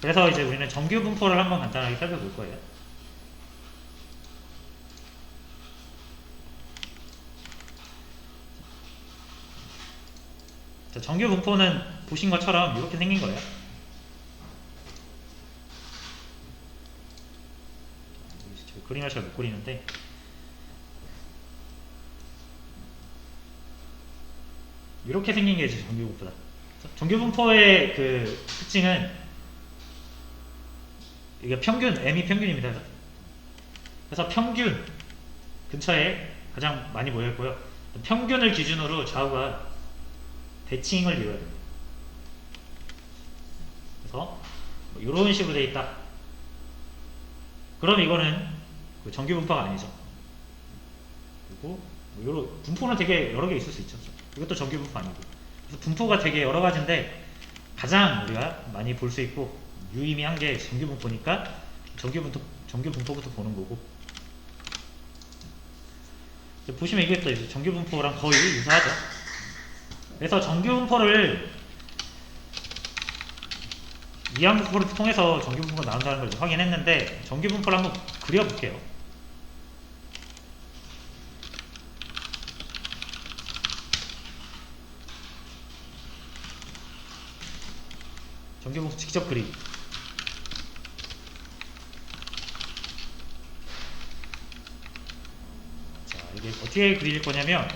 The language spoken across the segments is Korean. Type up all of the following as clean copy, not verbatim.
그래서 이제 우리는 정규 분포를 한번 간단하게 살펴볼 거예요. 자, 정규 분포는 보신 것처럼 이렇게 생긴 거예요. 그림을 잘 못 그리는데, 이렇게 생긴 게 이제 정규 분포다. 정규 분포의 그 특징은 이게 평균, m이 평균입니다. 그래서 평균 근처에 가장 많이 모여있고요. 평균을 기준으로 좌우가 대칭을 이루어야 됩니다. 그래서 뭐 이런 식으로 돼 있다. 그럼 이거는 그 정규 분포가 아니죠. 그리고 뭐 요런 분포는 되게 여러 개 있을 수 있죠. 이것도 정규 분포 아니고. 그래서 분포가 되게 여러 가지인데 가장 우리가 많이 볼 수 있고 유의미한 게 정규 분포니까 정규 분포부터 보는 거고. 보시면 이게 또 정규 분포랑 거의 유사하죠. 그래서 정규 분포를 이항 분포를 통해서 정규 분포가 나온다는 걸 확인했는데 정규 분포를 한번 그려볼게요. 정규 분포 직접 그리기. 자, 이게 어떻게 그릴 거냐면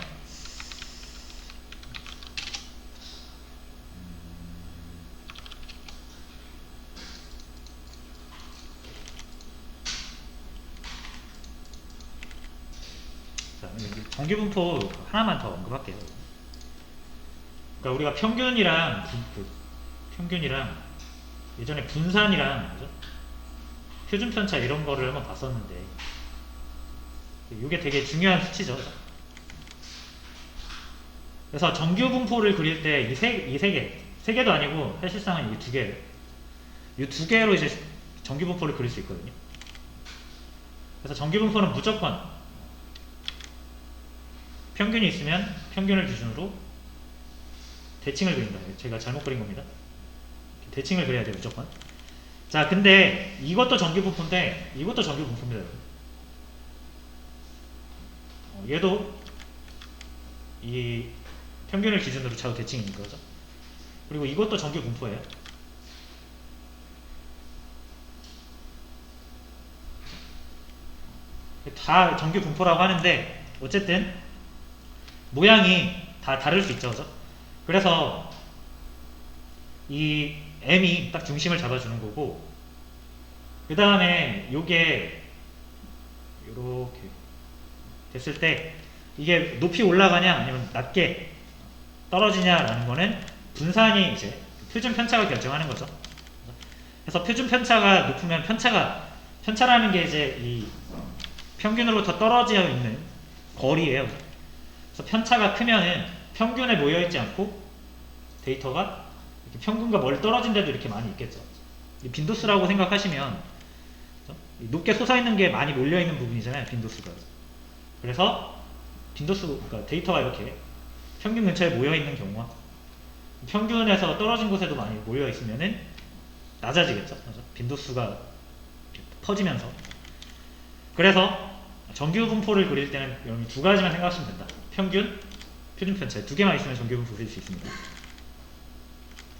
정규 분포 하나만 더 언급할게요. 그러니까 우리가 평균이랑 예전에 분산이랑 그죠? 표준 편차 이런 거를 한번 봤었는데 이게 되게 중요한 수치죠. 그래서 정규 분포를 그릴 때 이 세 개도 아니고 사실상은 이 두 개, 이 두 개로 이제 정규 분포를 그릴 수 있거든요. 그래서 정규 분포는 무조건 평균이 있으면 평균을 기준으로 대칭을 그린다. 제가 잘못 그린 겁니다. 대칭을 그려야 돼요, 무조건. 자, 근데 이것도 정규 분포인데 이것도 정규 분포입니다. 얘도 이 평균을 기준으로 좌우 대칭인 거죠. 그리고 이것도 정규 분포예요. 다 정규 분포라고 하는데 어쨌든 모양이 다 다를 수 있죠, 그죠? 그래서 이 m이 딱 중심을 잡아주는 거고 그 다음에 요게 요렇게 됐을 때 이게 높이 올라가냐 아니면 낮게 떨어지냐라는 거는 분산이 이제 표준 편차가 결정하는 거죠. 그래서 표준 편차가 높으면 편차라는 게 이제 이 평균으로부터 떨어져 있는 거리예요. 그래서 편차가 크면은 평균에 모여있지 않고 데이터가 이렇게 평균과 멀리 떨어진 데도 이렇게 많이 있겠죠. 빈도수라고 생각하시면 높게 솟아있는 게 많이 몰려있는 부분이잖아요, 빈도수가. 그래서 빈도수, 그러니까 데이터가 이렇게 평균 근처에 모여있는 경우와 평균에서 떨어진 곳에도 많이 모여있으면은 낮아지겠죠. 빈도수가 퍼지면서. 그래서 정규 분포를 그릴 때는 여러분이 두 가지만 생각하시면 된다. 평균, 표준 편차 두 개만 있으면 정규 분포 그릴 수 있습니다.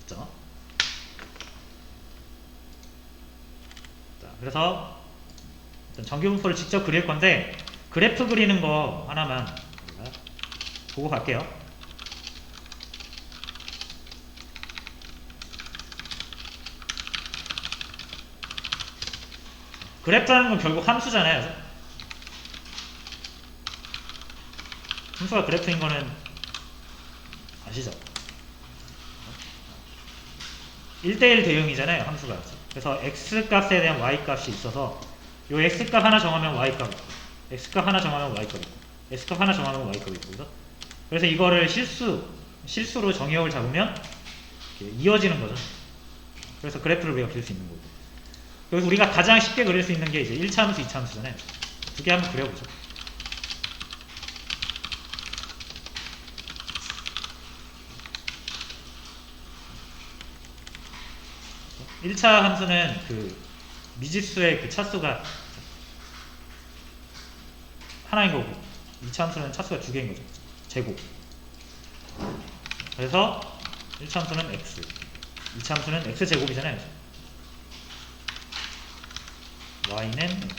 됐죠? 자, 그래서 일단 정규 분포를 직접 그릴 건데 그래프 그리는 거 하나만 보고 갈게요. 그래프라는 건 결국 함수잖아요. 함수가 그래프인 거는 아시죠? 1대1 대응이잖아요, 함수가. 그래서 x값에 대한 y값이 있어서 요 x값 하나 정하면 y값 있고 x값 하나 정하면 y값 있고 x값 하나 정하면 y값 있고 그래서 이거를 실수로 정의역을 잡으면 이어지는 거죠. 그래서 그래프를 우리가 그릴 수 있는 거고 여기서 우리가 가장 쉽게 그릴 수 있는 게 이제 1차 함수, 2차 함수잖아요. 두 개 한번 그려보죠. 1차 함수는 그 미지수의 그 차수가 하나인 거고 2차 함수는 차수가 두 개인 거죠. 제곱. 그래서 1차 함수는 x, 2차 함수는 x제곱이잖아요. y는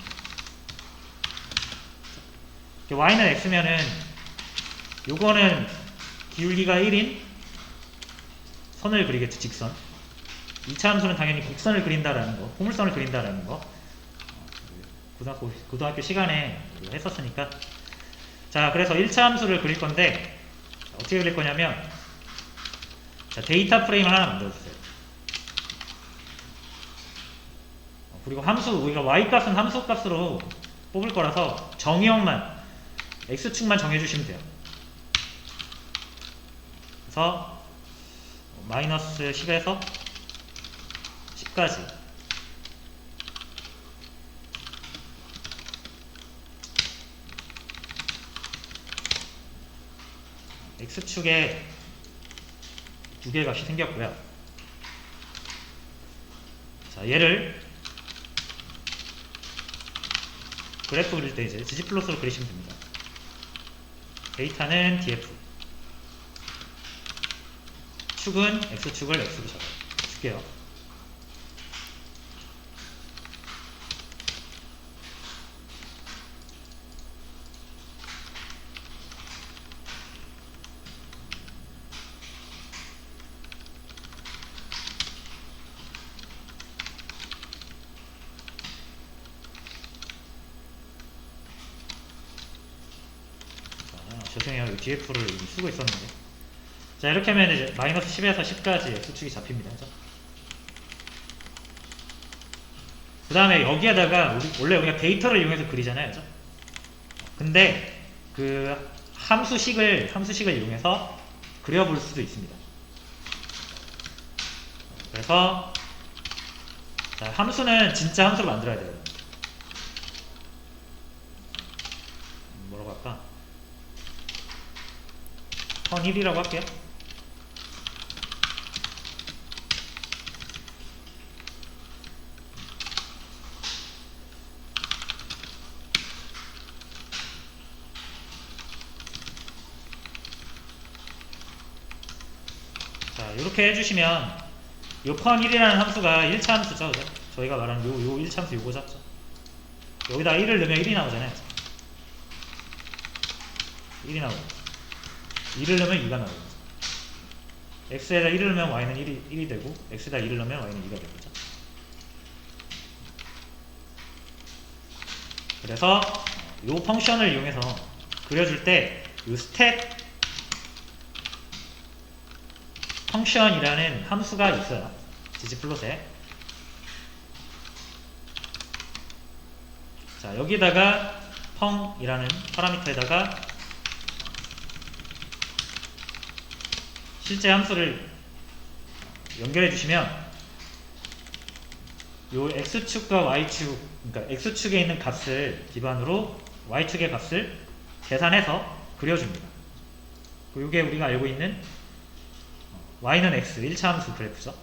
y는 x면은 요거는 기울기가 1인 선을 그리겠죠. 직선. 2차 함수는 당연히 곡선을 그린다라는 거, 포물선을 그린다라는 거 고등학교 시간에 했었으니까. 자, 그래서 1차 함수를 그릴 건데 어떻게 그릴 거냐면, 자, 데이터 프레임을 하나 만들어주세요. 그리고 함수, 우리가 y값은 함수 값으로 뽑을 거라서 정의역만 x축만 정해주시면 돼요. 그래서 마이너스 10에서 10까지 x축에 두 개의 값이 생겼고요. 자, 얘를 그래프 그릴 때 이제 지지플롯으로 그리시면 됩니다. 데이터는 df, 축은 x축을 x로 줄게요. 죄송해요. 이 df를 이미 쓰고 있었는데. 자, 이렇게 하면 이제 마이너스 10에서 10까지 x축이 잡힙니다. 그 다음에 여기에다가 원래 우리가 데이터를 이용해서 그리잖아요. 그죠? 근데 그 함수식을 이용해서 그려볼 수도 있습니다. 그래서 자, 함수는 진짜 함수로 만들어야 돼요. 뭐라고 할까? 선 1이라고 할게요. 자, 이렇게 해주시면 요 펀 1이라는 함수가 1차 함수죠. 그죠? 저희가 말하는 요 1차 함수 요거죠. 여기다 1을 넣으면 1이 나오잖아요. 1이 나오고 2를 넣으면 2가 나오고, x에다 1을 넣으면 y는 1이 되고, x에다 2를 넣으면 y는 2가 되겠죠. 그래서 이 펑션을 이용해서 그려줄 때 이 스텝 펑션이라는 함수가 있어요. 지지플롯에. 자, 여기다가 펑이라는 파라미터에다가 실제 함수를 연결해 주시면 요 x축과 y축, 그러니까 x축에 있는 값을 기반으로 y축의 값을 계산해서 그려줍니다. 그리고 이게 우리가 알고 있는 y는 x 1차 함수 그래프죠.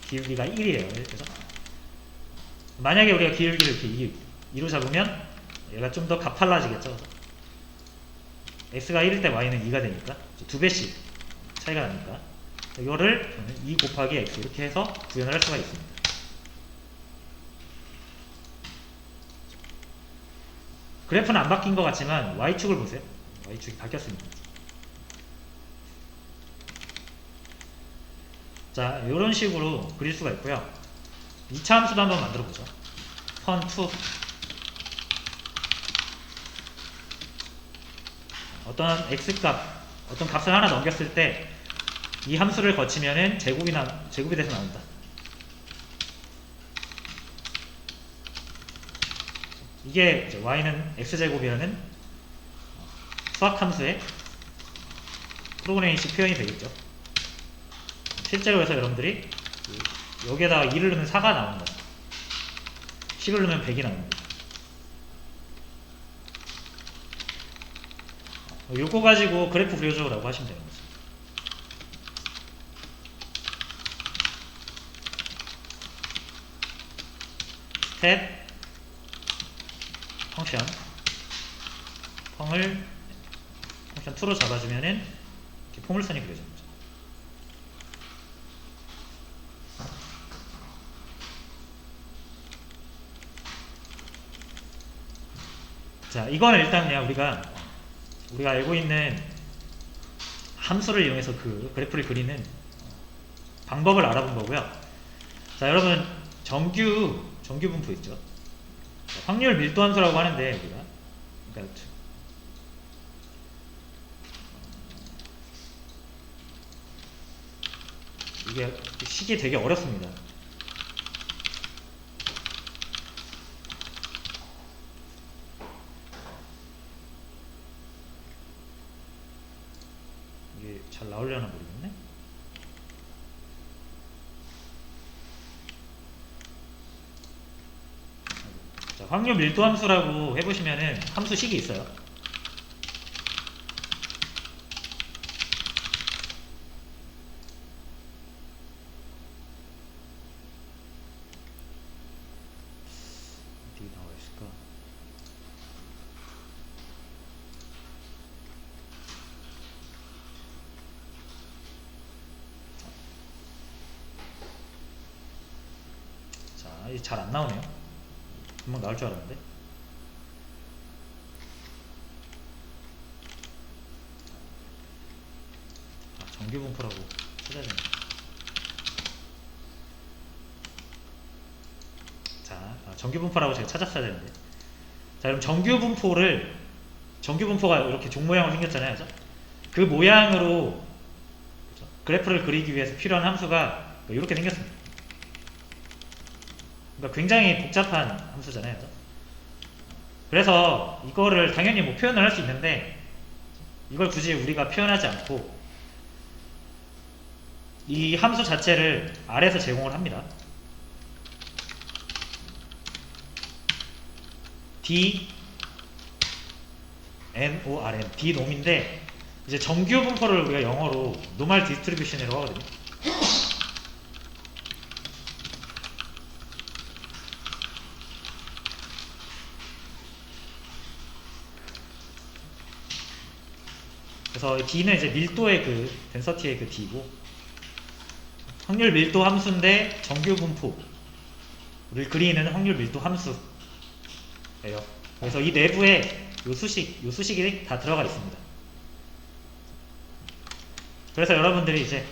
기울기가 1이에요. 그래서 만약에 우리가 기울기를 이렇게 2로 잡으면 얘가 좀 더 가팔라지겠죠. x가 1일 때 y는 2가 되니까 2배씩 차이가 나니까 이거를 2 곱하기 x 이렇게 해서 구현을 할 수가 있습니다. 그래프는 안 바뀐 것 같지만 y축을 보세요. y축이 바뀌었습니다. 자, 이런 식으로 그릴 수가 있고요. 2차 함수도 한번 만들어 보죠. 펀2, 어떤 x값, 어떤 값을 하나 넘겼을 때 이 함수를 거치면은 제곱이 돼서 나온다. 이게 이제 y는 x제곱이라는 수학함수의 프로그램식 표현이 되겠죠. 실제로 해서 여러분들이 여기에다가 2를 넣으면 4가 나온다. 10을 넣으면 100이 나옵니다. 요거 가지고 그래프 그려줘 라고 하시면 되는 거죠. 스텝 펑션 펑을 펑션 2로 잡아주면은 이렇게 포물선이 그려집니다. 자, 이거는 일단 그냥 우리가 알고 있는 함수를 이용해서 그 그래프를 그리는 방법을 알아본 거고요. 자, 여러분 정규 분포 있죠. 확률 밀도 함수라고 하는데 우리가 그러니까 이게 식이 되게 어렵습니다. 이게 잘 나오려나 모르겠네. 자, 확률 밀도 함수라고 해보시면은 함수식이 있어요. 어디 나와 있을까? 자, 이게 잘 안 나오네요. 금방 나올 줄 알았는데. 정규 분포라고 찾아야 되네. 자, 정규 분포라고 제가 찾았어야 되는데. 자, 그럼 정규 분포가 이렇게 종 모양으로 생겼잖아요, 그죠? 그 모양으로 그래프를 그리기 위해서 필요한 함수가 이렇게 생겼습니다. 그러니까 굉장히 복잡한 함수잖아요, 그죠? 그래서 이거를 당연히 뭐 표현을 할 수 있는데 이걸 굳이 우리가 표현하지 않고 이 함수 자체를 R에서 제공을 합니다. DNORM, D놈인데 이제 정규 분포를 우리가 영어로 노멀 디스트리뷰션이라고 하거든요. 그래서 D는 이제 밀도의 그 덴서티의 그 D고, 확률 밀도 함수인데 정규 분포를 그리는 확률 밀도 함수예요. 그래서 이 내부에 요 수식이 다 들어가 있습니다. 그래서 여러분들이 이제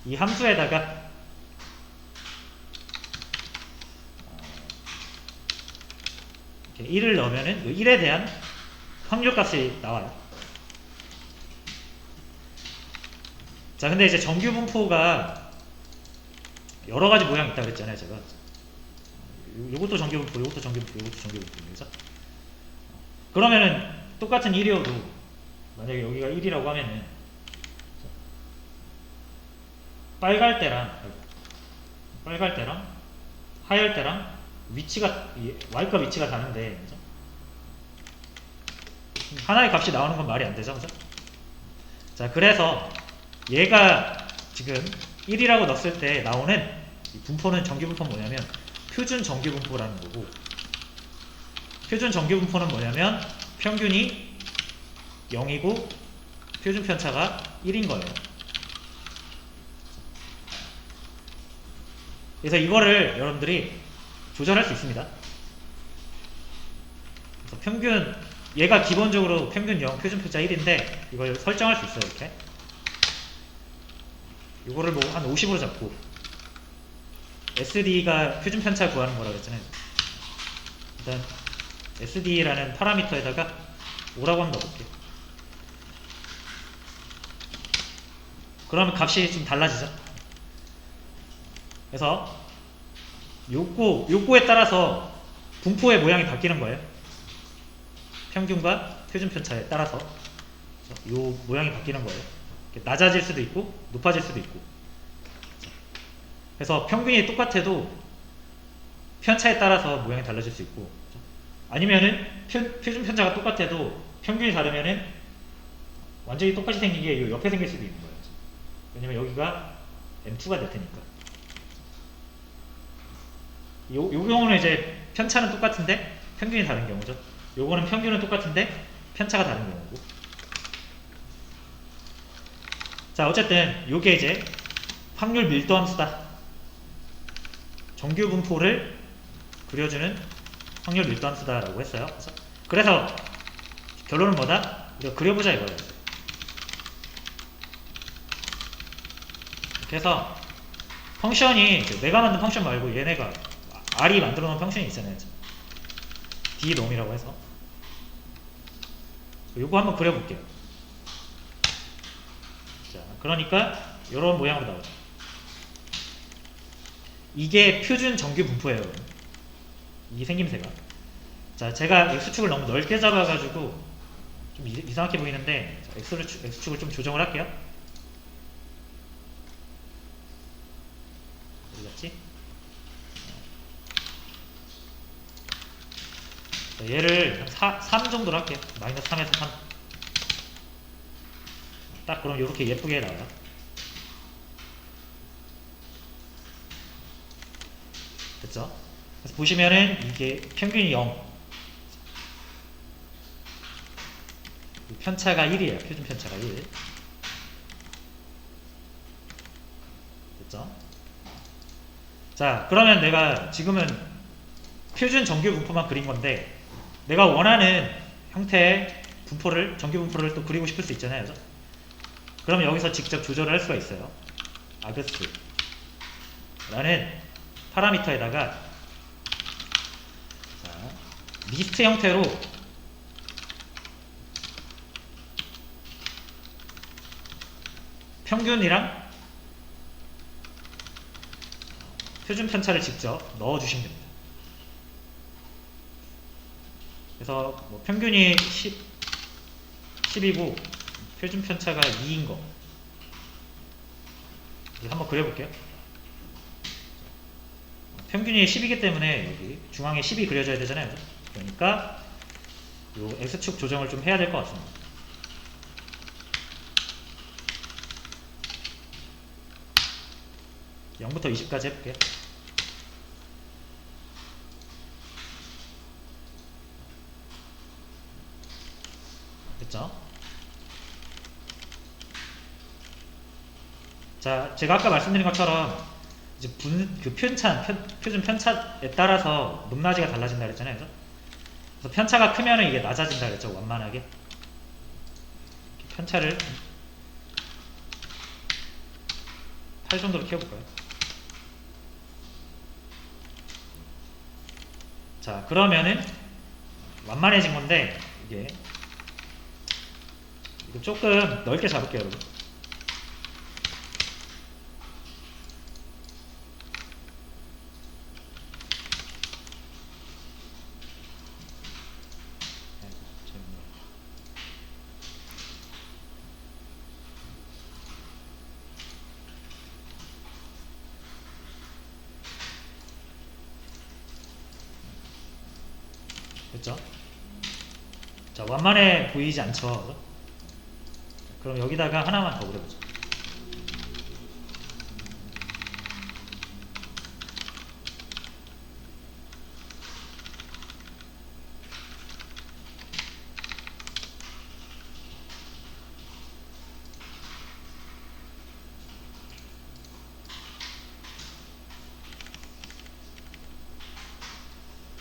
이 함수에다가 이렇게 1을 넣으면은 이 1에 대한 확률 값이 나와요. 자, 근데 이제 정규 분포가 여러 가지 모양이 있다고 그랬잖아요, 제가. 요것도 정규 분포, 요것도 정규 분포, 요것도 정규 분포입니다. 그러면은 똑같은 1이어도 만약에 여기가 1이라고 하면은 빨갈 때랑 하얄 때랑 위치가 y값 위치가 다른데, 그죠? 하나의 값이 나오는 건 말이 안 되죠, 그죠? 자, 그래서 얘가 지금 1이라고 넣었을 때 나오는 이 분포는 정규 분포는 뭐냐면 표준 정규 분포라는 거고, 표준 정규 분포는 뭐냐면 평균이 0이고 표준 편차가 1인 거예요. 그래서 이거를 여러분들이 조절할 수 있습니다. 그래서 평균, 얘가 기본적으로 평균 0, 표준 편차 1인데 이걸 설정할 수 있어요. 이렇게 이거를 뭐 한 50으로 잡고, SD가 표준 편차 구하는 거라고 했잖아요. 일단 SD라는 파라미터에다가 5라고 한번 넣어볼게요. 그러면 값이 좀 달라지죠. 그래서 요거에 따라서 분포의 모양이 바뀌는 거예요. 평균과 표준 편차에 따라서 요 모양이 바뀌는 거예요. 낮아질 수도 있고 높아질 수도 있고. 그래서 평균이 똑같아도 편차에 따라서 모양이 달라질 수 있고, 아니면은 표준 편차가 똑같아도 평균이 다르면은 완전히 똑같이 생긴 게 요 옆에 생길 수도 있는 거예요. 왜냐면 여기가 M2가 될 테니까. 요 경우는 이제 편차는 똑같은데 평균이 다른 경우죠. 요거는 평균은 똑같은데 편차가 다른 경우고. 자, 어쨌든 요게 이제 확률 밀도 함수다. 정규 분포를 그려주는 확률 밀도 함수다라고 했어요. 그래서 결론은 뭐다? 우리가 그려보자 이거예요. 그래서 펑션이 내가 만든 펑션 말고 얘네가 R이 만들어 놓은 펑션이 있잖아요. d놈이라고 해서 요거 한번 그려볼게요. 자, 그러니까 이런 모양으로 나오죠. 이게 표준 정규 분포예요. 이 생김새가. 자, 제가 x축을 너무 넓게 잡아가지고 좀 이상하게 보이는데 x축을 좀 조정을 할게요. 어디 갔지? 자, 얘를 한 3 정도로 할게요. 마이너스 3에서 3. 딱 그럼 이렇게 예쁘게 나와요. 됐죠? 그래서 보시면은 이게 평균이 0. 편차가 1이에요. 표준 편차가 1. 됐죠? 자, 그러면 내가 지금은 표준 정규 분포만 그린 건데 내가 원하는 형태의 분포를, 정규 분포를 또 그리고 싶을 수 있잖아요. 그죠? 그러면 여기서 직접 조절을 할 수가 있어요. 아그스 라는 파라미터에다가 자, 리스트 형태로 평균이랑 표준 편차를 직접 넣어주시면 됩니다. 그래서 뭐 평균이 10이고 표준 편차가 2인 거 한번 그려볼게요. 평균이 10이기 때문에 여기 중앙에 10이 그려져야 되잖아요. 그러니까 요 x축 조정을 좀 해야 될 것 같습니다. 0부터 20까지 해볼게요. 됐죠? 자, 제가 아까 말씀드린 것처럼 이제 표준 편차에 따라서 높낮이가 달라진다 그랬잖아요. 그래서 편차가 크면은 이게 낮아진다 그랬죠. 완만하게. 편차를 8 정도로 키워볼까요? 자, 그러면은 완만해진 건데 이게 이거 조금 넓게 잡을게요, 여러분. 됐죠? 자, 완만해 보이지 않죠? 그럼 여기다가 하나만 더 그려보죠.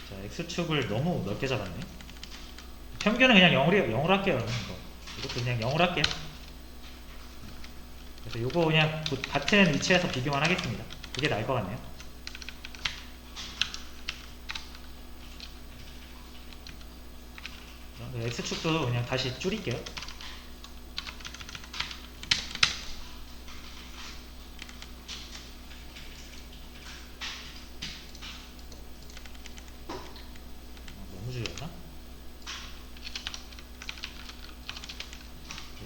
자, x축을 너무 넓게 잡았네. 평균은 그냥 0으로 할게요. 이것도 그냥 0으로 할게요. 그래서 요거 그냥 같은 위치에서 비교만 하겠습니다. 그게 나을 것 같네요. x축도 그냥 다시 줄일게요. 너무 줄였나?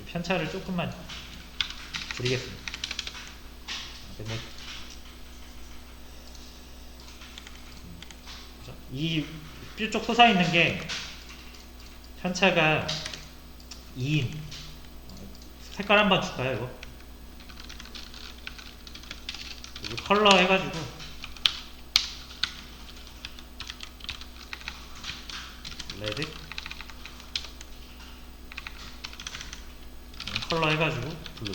편차를 조금만 줄이겠습니다. 이 뾰족 솟아있는 게 편차가 2인. 색깔 한번 줄까요, 이거? 컬러 해가지고 레드 컬러 해가지고 블루.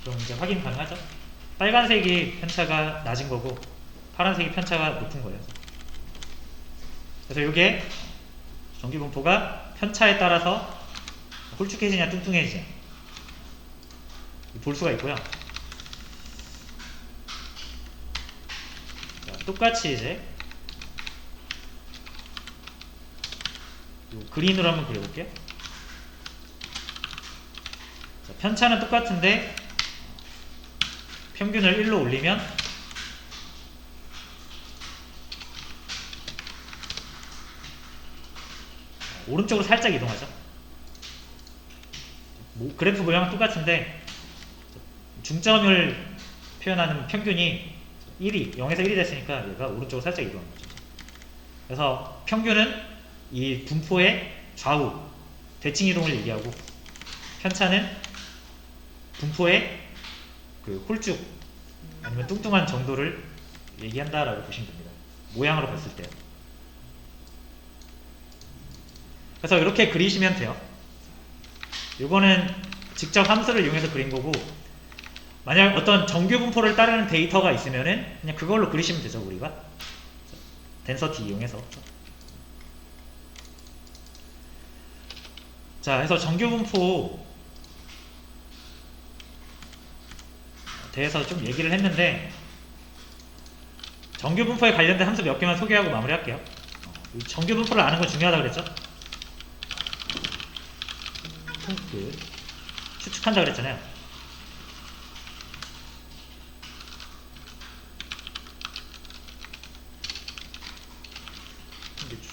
그럼 이제 확인 가능하죠? 빨간색이 편차가 낮은 거고 파란색이 편차가 높은 거예요. 그래서 이게 전기분포가 편차에 따라서 홀쭉해지냐 뚱뚱해지냐 볼 수가 있고요. 자, 똑같이 이제 요 그린으로 한번 그려볼게요. 자, 편차는 똑같은데 평균을 1로 올리면 오른쪽으로 살짝 이동하죠. 그래프 모양은 똑같은데 중점을 표현하는 평균이 1이 0에서 1이 됐으니까 얘가 오른쪽으로 살짝 이동한 거죠. 그래서 평균은 이 분포의 좌우 대칭 이동을 얘기하고 편차는 분포의 그 홀쭉 아니면 뚱뚱한 정도를 얘기한다라고 보시면 됩니다. 모양으로 봤을 때. 그래서 이렇게 그리시면 돼요. 요거는 직접 함수를 이용해서 그린 거고, 만약 어떤 정규 분포를 따르는 데이터가 있으면은 그냥 그걸로 그리시면 되죠. 우리가 덴서티 이용해서. 자, 그래서 정규 분포 대해서 좀 얘기를 했는데, 정규 분포에 관련된 함수 몇 개만 소개하고 마무리할게요. 정규 분포를 아는 건 중요하다고 그랬죠? 추측한다 그랬잖아요.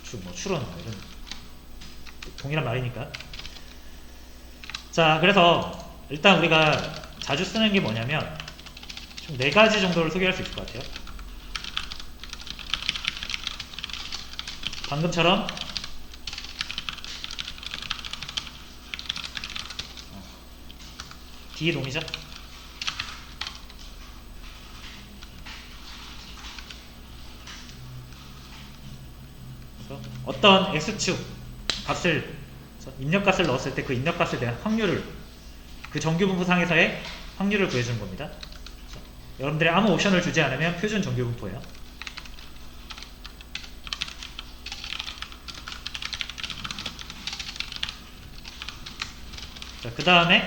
추측, 추론 이런 동일한 말이니까. 자, 그래서 일단 우리가 자주 쓰는 게 뭐냐면 총 4가지 정도를 소개할 수 있을 것 같아요. 방금처럼 D동이죠. 그래서 어떤 X축 값을 입력값을 넣었을 때 그 입력값에 대한 확률을, 그 정규분포상에서의 확률을 구해주는 겁니다. 여러분들이 아무 옵션을 주지 않으면 표준 정규분포예요. 자, 그 다음에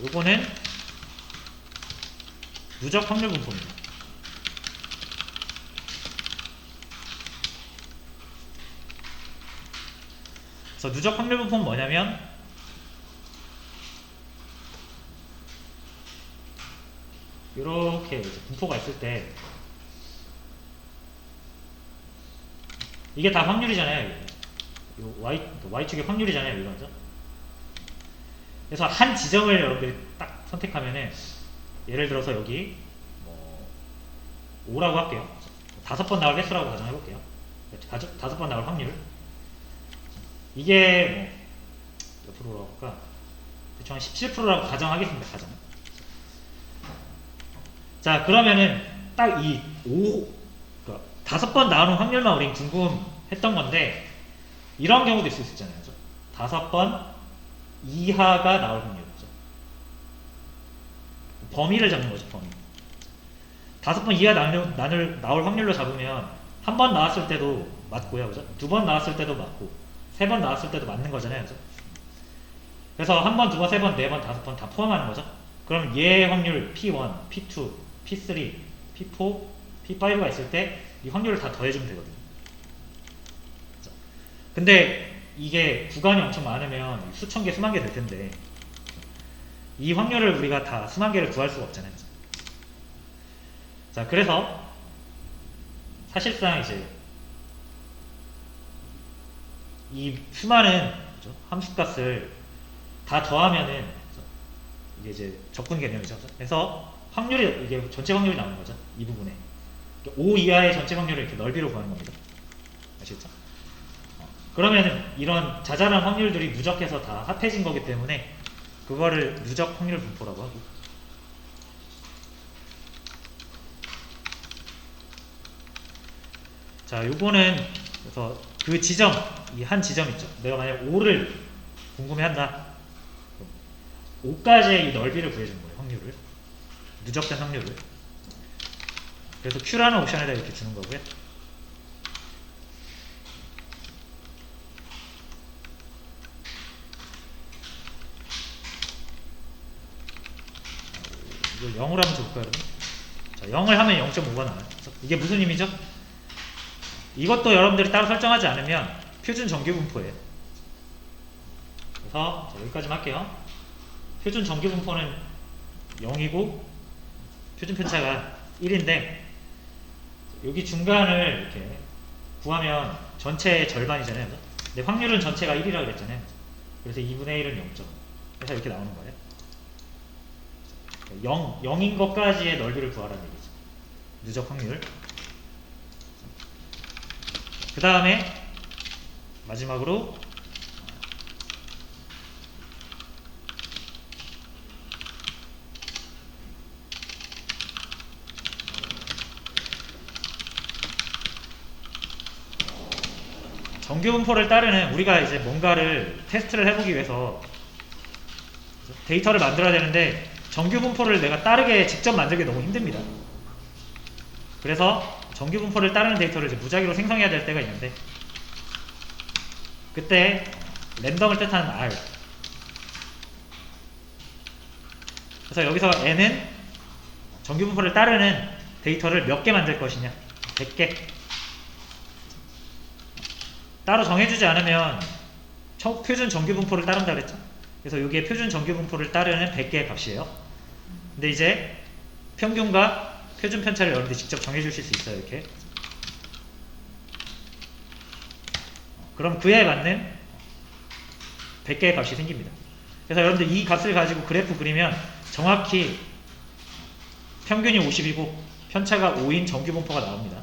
요거는 누적 확률 분포입니다. 그래서 누적 확률 분포는 뭐냐면 이렇게 분포가 있을 때 이게 다 확률이잖아요. Y축의 확률이잖아요. 이거죠. 그래서 한 지점을 여러분들이 딱 선택하면은, 예를 들어서 여기 5라고 할게요. 5번 나올 횟수라고 가정해볼게요. 5번 나올 확률. 이게 몇 프로라고 할까? 대충 한 17%라고 가정하겠습니다. 가정. 자, 그러면은 딱 이 5번 나오는 확률만 우린 궁금했던 건데, 이런 경우도 있을 수 있잖아요. 5번 이하가 나올 확률이죠. 범위를 잡는 거죠. 범위. 5번 이하 나올 확률로 잡으면 한 번 나왔을 때도 맞고요. 그죠? 2번 나왔을 때도 맞고 3번 나왔을 때도 맞는 거잖아요. 그죠? 그래서 한 번, 2번, 3번, 4번, 5번 다 포함하는 거죠. 그럼 얘의 확률 P1, P2, P3, P4, P5가 있을 때 이 확률을 다 더해주면 되거든요. 그죠? 근데 이게 구간이 엄청 많으면 수천 개, 수만 개 될 텐데, 이 확률을 우리가 다 수만 개를 구할 수가 없잖아요. 자, 그래서 사실상 이제 이 수많은 함수값을 다 더하면은 이게 이제 적분 개념이죠. 그래서 확률이, 이게 전체 확률이 나오는 거죠. 이 부분에 5 이하의 전체 확률을 이렇게 넓이로 구하는 겁니다. 아시겠죠? 그러면은 이런 자잘한 확률들이 누적해서 다 합해진 거기 때문에 그거를 누적 확률 분포라고 하고. 자, 요거는 그래서 그 지점, 이 한 지점 있죠. 내가 만약 5를 궁금해한다. 5까지의 이 넓이를 구해주는 거예요. 확률을. 누적된 확률을. 그래서 Q라는 옵션에다 이렇게 주는 거고요. 이걸 0으로 하면 좋을까요, 여러분? 자, 0을 하면 0.5가 나와요. 이게 무슨 의미죠? 이것도 여러분들이 따로 설정하지 않으면 표준 정규 분포예요. 그래서 여기까지만 할게요. 표준 정규 분포는 0이고 표준 편차가 1인데 여기 중간을 이렇게 구하면 전체의 절반이잖아요. 근데 확률은 전체가 1이라고 그랬잖아요. 그래서 2분의 1은 0점. 그래서 이렇게 나오는 거예요. 0인 것까지의 넓이를 구하라는 얘기죠. 누적 확률. 그 다음에 마지막으로 정규 분포를 따르는, 우리가 이제 뭔가를 테스트를 해보기 위해서 데이터를 만들어야 되는데 정규 분포를 내가 따르게 직접 만들기 너무 힘듭니다. 그래서 정규 분포를 따르는 데이터를 이제 무작위로 생성해야 될 때가 있는데 그때 랜덤을 뜻하는 R, 그래서 여기서 N은 정규 분포를 따르는 데이터를 몇 개 만들 것이냐, 100개. 따로 정해주지 않으면 표준 정규 분포를 따른다 그랬죠. 그래서 여기에 표준 정규 분포를 따르는 100개의 값이에요. 근데 이제 평균과 표준 편차를 여러분들이 직접 정해주실 수 있어요. 이렇게. 그럼 그에 맞는 100개의 값이 생깁니다. 그래서 여러분들 이 값을 가지고 그래프 그리면 정확히 평균이 50이고 편차가 5인 정규 분포가 나옵니다.